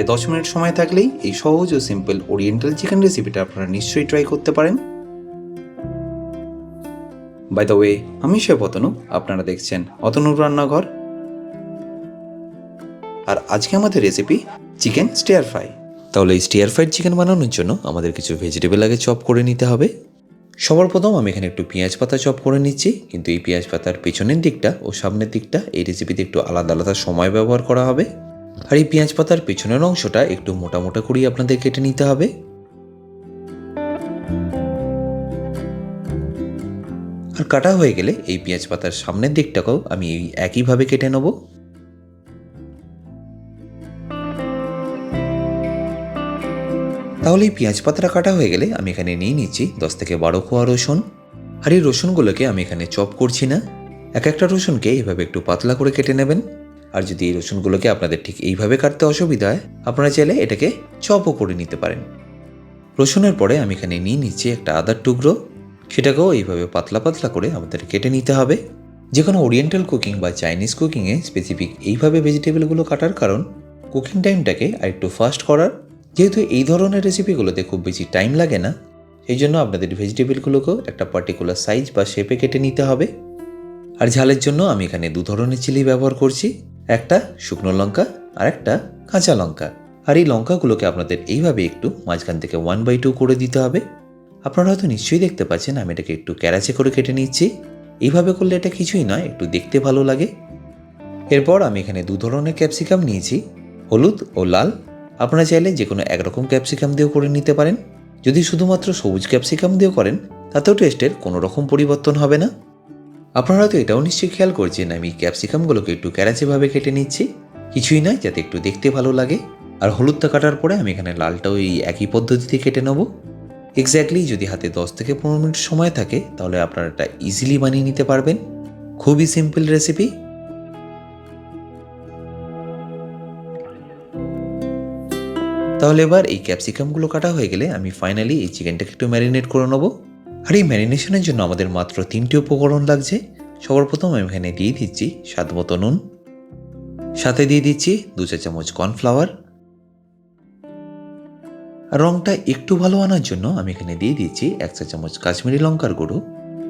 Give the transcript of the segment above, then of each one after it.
হাতে 10 মিনিট সময় থাকলেই এই সহজ ও সিম্পল ওরিয়েন্টাল চিকেন রেসিপিটা আপনারা নিশ্চয়ই ট্রাই করতে পারেন। বাই দ্য ওয়ে, আমি শেফ অতনু, আপনারা দেখছেন অতনুর রান্নাঘর। আর আজকে আমাদের রেসিপি চিকেন স্টিয়ার ফ্রাই। তাহলে এই স্টিয়ার ফ্রাইড চিকেন বানানোর জন্য আমাদের কিছু ভেজিটেবল আগে চপ করে নিতে হবে। সবার প্রথম আমি এখানে একটু পেঁয়াজ পাতা চপ করে নিচ্ছি, কিন্তু এই পেঁয়াজ পাতার পেছনের দিকটা ও সামনের দিকটা এই রেসিপিতে একটু আলাদা আলাদা সময় ব্যবহার করা হবে। আর এই পেঁয়াজ পাতার পেছনের অংশটা একটু মোটা মোটা করেই আপনাদের কেটে নিতে হবে। আর কাটা হয়ে গেলে এই পেঁয়াজ পাতার সামনের দিকটাকেও আমি এই একইভাবে কেটে নেব। তাহলে এই পেঁয়াজ পাতাটা কাটা হয়ে গেলে আমি এখানে নিয়ে নিচ্ছি 10 থেকে 12 কোয়া রসুন। আর এই রসুনগুলোকে আমি এখানে চপ করছি না, এক একটা রসুনকে এইভাবে একটু পাতলা করে কেটে নেবেন। আর যদি এই রসুনগুলোকে আপনাদের ঠিক এইভাবে কাটতে অসুবিধা হয়, আপনারা চাইলে এটাকে চপও করে নিতে পারেন। রসুনের পরে আমি এখানে নিয়ে নিচ্ছি একটা আদার টুকরো, সেটাকেও এইভাবে পাতলা পাতলা করে আমাদের কেটে নিতে হবে। যে কোনো ওরিয়েন্টাল কুকিং বা চাইনিজ কুকিংয়ে স্পেসিফিক এইভাবে ভেজিটেবলগুলো কাটার কারণ কুকিং টাইমটাকে আরেকটু ফাস্ট করার। যেহেতু এই ধরনের রেসিপিগুলোতে খুব বেশি টাইম লাগে না, সেই জন্য আপনাদের ভেজিটেবলগুলোকেও একটা পার্টিকুলার সাইজ বা শেপে কেটে নিতে হবে। আর ঝালের জন্য আমি এখানে 2 ধরনের চিলি ব্যবহার করছি, একটা শুকনো লঙ্কা আর একটা কাঁচা লঙ্কা। আর এই লঙ্কাগুলোকে আপনাদের এইভাবে একটু মাঝখান থেকে 1/2 করে দিতে হবে। আপনারা হয়তো নিশ্চয়ই দেখতে পাচ্ছেন আমি এটাকে একটু ক্যারাচে করে কেটে নিচ্ছি। এইভাবে করলে এটা কিছুই নয়, একটু দেখতে ভালো লাগে। এরপর আমি এখানে 2 ধরনের ক্যাপসিকাম নিয়েছি, হলুদ ও লাল। আপনারা চাইলে যে কোনো একরকম ক্যাপসিকাম দিয়েও করে নিতে পারেন। যদি শুধুমাত্র সবুজ ক্যাপসিকাম দিয়েও করেন তাতেও টেস্টের কোনো রকম পরিবর্তন হবে না। আপনারা হয়তো এটাও নিশ্চয়ই খেয়াল করছেন আমি ক্যাপসিকামগুলোকে একটু ক্যারাচেভাবে কেটে নিচ্ছি, কিছুই নয়, যাতে একটু দেখতে ভালো লাগে। আর হলুদটা কাটার পরে আমি এখানে লালটাও এই একই পদ্ধতিতে কেটে নেব। এক্স্যাক্টলি যদি হাতে 10 থেকে 15 মিনিট সময় থাকে তাহলে আপনারা এটা ইজিলি বানিয়ে নিতে পারবেন। খুবই সিম্পল রেসিপি। তাহলে এবার এই ক্যাপসিকামগুলো কাটা হয়ে গেলে আমি ফাইনালি এই চিকেনটাকে একটু ম্যারিনেট করে নেবো। আর এই ম্যারিনেশনের জন্য আমাদের মাত্র 3টি উপকরণ লাগছে। সবার প্রথম আমি এখানে দিয়ে দিচ্ছি স্বাদ মতো নুন, সাথে দিয়ে দিচ্ছি 2 চা চামচ কর্নফ্লাওয়ার। আর রঙটা একটু ভালো আনার জন্য আমি এখানে দিয়ে দিচ্ছি 1 চা চামচ কাশ্মীরি লঙ্কার গুঁড়ো,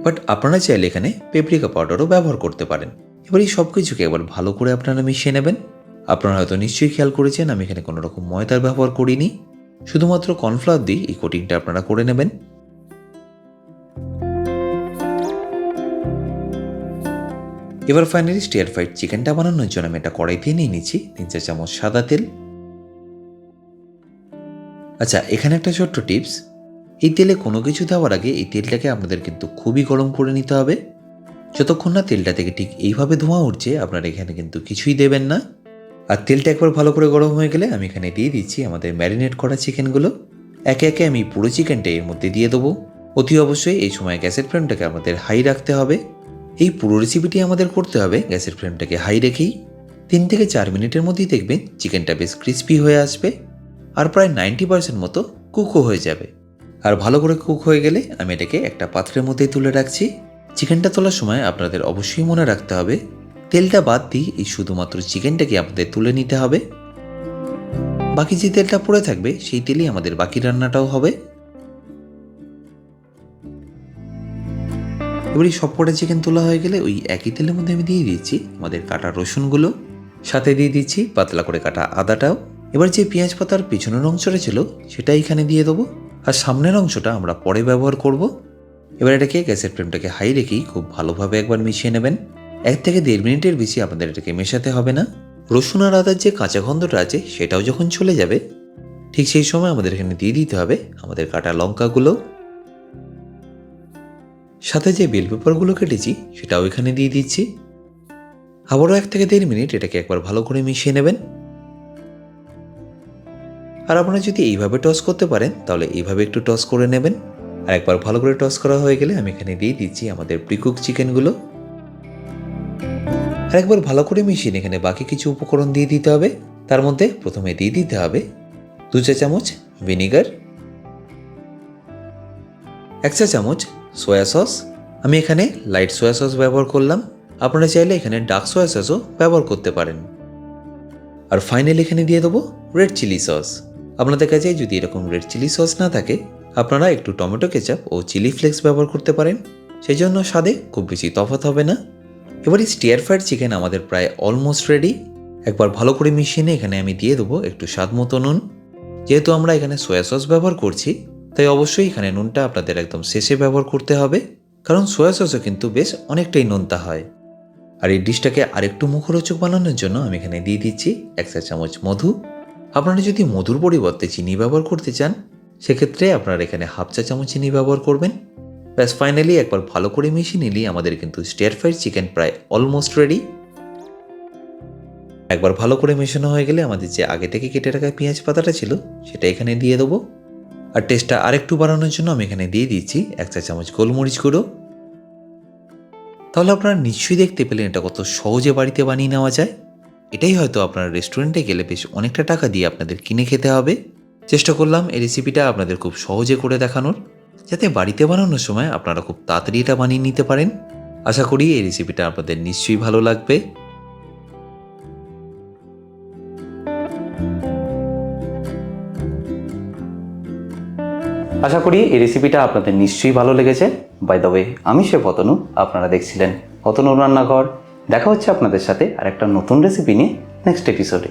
বাট আপনারা চাইলে এখানে পেপরিকা পাউডারও ব্যবহার করতে পারেন। এবার এই সব কিছুকে একবার ভালো করে আপনারা মিশিয়ে নেবেন। আপনারা হয়তো নিশ্চয়ই খেয়াল করেছেন আমি এখানে কোনো রকম ময়দার ব্যবহার করিনি, শুধুমাত্র কর্নফ্লাওয়ার দিয়ে এই কোটিংটা আপনারা করে নেবেন। এবার ফাইনালি স্টিয়ার ফ্রাইড চিকেনটা বানানোর জন্য আমি একটা কড়াইতে নিয়ে নিচ্ছি 3 চা চামচ সাদা তেল। আচ্ছা, এখানে একটা ছোট্ট টিপস, এই তেলে কোনো কিছু দেওয়ার আগে এই তেলটাকে আপনাদের কিন্তু খুবই গরম করে নিতে হবে। যতক্ষণ না তেলটা থেকে ঠিক এইভাবে ধোঁয়া উঠছে আপনারা এখানে কিন্তু কিছুই দেবেন না। আর তেলটা একবার ভালো করে গরম হয়ে গেলে আমি এখানে দিয়ে দিচ্ছি আমাদের ম্যারিনেট করা চিকেনগুলো। একে একে আমি পুরো চিকেনটা এর মধ্যে দিয়ে দেবো। অতি অবশ্যই এই সময় গ্যাসের ফ্লেমটাকে আমাদের হাই রাখতে হবে। এই পুরো রেসিপিটি আমাদের করতে হবে গ্যাসের ফ্লেমটাকে হাই রেখেই। 3 থেকে 4 মিনিটের মধ্যেই দেখবেন চিকেনটা বেশ ক্রিস্পি হয়ে আসবে আর প্রায় 90% মতো কুকও হয়ে যাবে। আর ভালো করে কুক হয়ে গেলে আমি এটাকে একটা পাত্রের মধ্যে তুলে রাখছি। চিকেনটা তোলার সময় আপনাদের অবশ্যই মনে রাখতে হবে তেলটা বাদ দিয়ে এই শুধুমাত্র চিকেনটাকে আপনাদের তুলে নিতে হবে। বাকি যে তেলটা পড়ে থাকবে সেই তেলেই আমাদের বাকি রান্নাটাও হবে। এবার এই সবকটা চিকেন তোলা হয়ে গেলে ওই একই তেলের মধ্যে আমি দিয়ে দিচ্ছি আমাদের কাটা রসুনগুলো, সাথে দিয়ে দিচ্ছি পাতলা করে কাটা আদাটাও। এবার যে পেঁয়াজ পাতার পিছনের অংশটা ছিল সেটা এখানে দিয়ে দেবো, আর সামনের অংশটা আমরা পরে ব্যবহার করব। এবার এটাকে গ্যাসের ফ্লেমটাকে হাই রেখেই খুব ভালোভাবে একবার মিশিয়ে নেবেন। 1 থেকে 1.5 মিনিটের বেশি আপনাদের এটাকে মেশাতে হবে না। রসুন আর আদার যে কাঁচা গন্ধটা আছে সেটাও যখন চলে যাবে ঠিক সেই সময় আমাদের এখানে দিয়ে দিতে হবে আমাদের কাটা লঙ্কাগুলো, সাথে যে বেল পেপারগুলো কেটেছি সেটাও এখানে দিয়ে দিচ্ছি। আবারও 1 থেকে 1.5 মিনিট এটাকে একবার ভালো করে মিশিয়ে নেবেন। আর আপনারা যদি এইভাবে টস করতে পারেন তাহলে এইভাবে একটু টস করে নেবেন। আর একবার ভালো করে টস করা হয়ে গেলে আমি এখানে দিয়ে দিচ্ছি আমাদের প্রিকুক চিকেনগুলো। আর একবার ভালো করে মিশিয়ে এখানে বাকি কিছু উপকরণ দিয়ে দিতে হবে। তার মধ্যে প্রথমে দিয়ে দিতে হবে 2 চা চামচ ভিনিগার, 1 চা চামচ সয়া সস। আমি এখানে লাইট সয়া সস ব্যবহার করলাম, আপনারা চাইলে এখানে ডার্ক সয়া সসও ব্যবহার করতে পারেন। আর ফাইনালি এখানে দিয়ে দেবো রেড চিলি সস। আপনাদের কাছে যদি এরকম রেড চিলি সস না থাকে, আপনারা একটু টমেটো কেচাপ ও চিলি ফ্লেক্স ব্যবহার করতে পারেন, সেই জন্য স্বাদে খুব বেশি তফাৎ হবে না। এবার এই স্টিয়ার ফ্রাইড চিকেন আমাদের প্রায় অলমোস্ট রেডি। একবার ভালো করে মিশিয়ে নিয়ে এখানে আমি দিয়ে দেবো একটু স্বাদ মতো নুন। যেহেতু আমরা এখানে সয়া সস ব্যবহার করছি, তাই অবশ্যই এখানে নুনটা আপনাদের একদম শেষে ব্যবহার করতে হবে, কারণ সয়া সসও কিন্তু বেশ অনেকটাই নোনতা হয়। আর এই ডিশটাকে আরেকটু মুখরোচক বানানোর জন্য আমি এখানে দিয়ে দিচ্ছি 1 চা চামচ মধু। আপনারা যদি মধুর পরিবর্তে চিনি ব্যবহার করতে চান, সেক্ষেত্রে আপনারা এখানে 1/2 চা চামচ চিনি ব্যবহার করবেন। ব্যাস ফাইনালি একবার ভালো করে মিশিয়ে নিলেই আমাদের কিন্তু স্টিয়ার ফ্রাইড চিকেন প্রায় অলমোস্ট রেডি। একবার ভালো করে মেশানো হয়ে গেলে আমাদের যে আগে থেকে কেটে রাখা পেঁয়াজ পাতাটা ছিল, সেটা এখানে দিয়ে দেবো। আর টেস্টটা আরেকটু বাড়ানোর জন্য আমি এখানে দিয়ে দিচ্ছি 1 চা চামচ গোলমরিচ গুঁড়ো। তাহলে আপনারা নিশ্চয়ই দেখতে পেলেন এটা কত সহজে বাড়িতে বানিয়ে নেওয়া যায়। এটাই হয়তো আপনারা রেস্টুরেন্টে গেলে বেশ অনেকটা টাকা দিয়ে আপনাদের কিনে খেতে হবে। চেষ্টা করলাম এই রেসিপিটা আপনাদের খুব সহজে করে দেখানোর, যাতে বাড়িতে বানানোর সময় আপনারা খুব তাড়াতাড়ি এটা বানিয়ে নিতে পারেন। আশা করি এই রেসিপিটা আপনাদের নিশ্চয়ই ভালো লাগবে। আশা করি এই রেসিপিটা আপনাদের নিশ্চয়ই ভালো লেগেছে। বাই দ্য ওয়ে, আমি শেফ অতনু, আপনারা দেখছিলেন অতনুর রান্নাঘর। দেখা হচ্ছে আপনাদের সাথে আর একটা নতুন রেসিপি নিয়ে নেক্সট এপিসোডে।